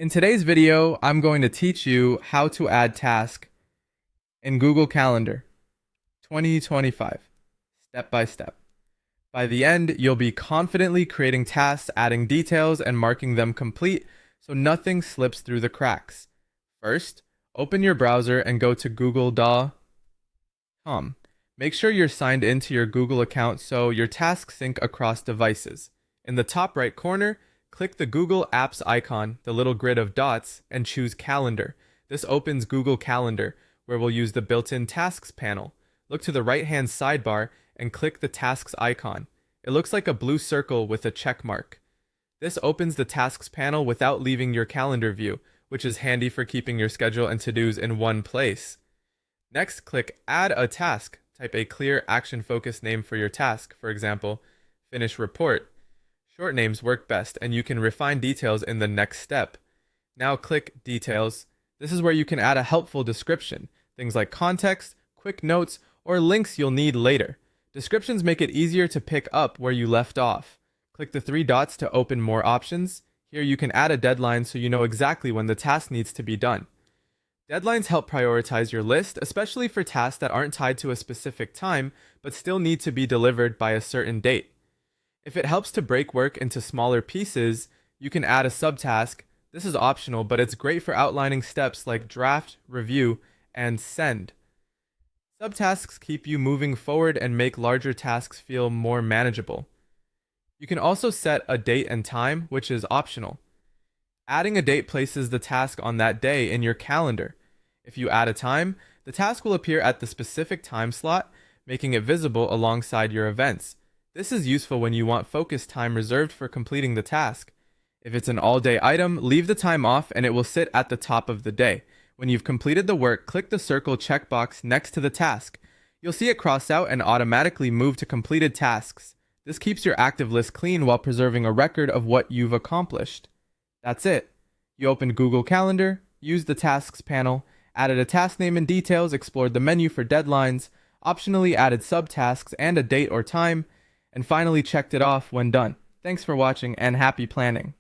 In today's video, I'm going to teach you how to add task in Google Calendar 2025, step by step. By the end, you'll be confidently creating tasks, adding details, and marking them complete so nothing slips through the cracks. First, open your browser and go to google.com. Make sure you're signed into your Google account so your tasks sync across devices. In the top right corner, click the Google Apps icon, the little grid of dots, and choose Calendar. This opens Google Calendar, where we'll use the built-in Tasks panel. Look to the right-hand sidebar and click the Tasks icon. It looks like a blue circle with a check mark. This opens the Tasks panel without leaving your calendar view, which is handy for keeping your schedule and to-dos in one place. Next, click Add a Task. Type a clear, action-focused name for your task, for example, Finish Report. Short names work best, and you can refine details in the next step. Now click Details. This is where you can add a helpful description, things like context, quick notes, or links you'll need later. Descriptions make it easier to pick up where you left off. Click the three dots to open more options. Here you can add a deadline so you know exactly when the task needs to be done. Deadlines help prioritize your list, especially for tasks that aren't tied to a specific time, but still need to be delivered by a certain date. If it helps to break work into smaller pieces, you can add a subtask. This is optional, but it's great for outlining steps like draft, review, and send. Subtasks keep you moving forward and make larger tasks feel more manageable. You can also set a date and time, which is optional. Adding a date places the task on that day in your calendar. If you add a time, the task will appear at the specific time slot, making it visible alongside your events. This is useful when you want focus time reserved for completing the task. If it's an all-day item, leave the time off and it will sit at the top of the day. When you've completed the work, click the circle checkbox next to the task. You'll see it cross out and automatically move to completed tasks. This keeps your active list clean while preserving a record of what you've accomplished. That's it. You opened Google Calendar, used the Tasks panel, added a task name and details, explored the menu for deadlines, optionally added subtasks and a date or time, and finally checked it off when done. Thanks for watching and happy planning.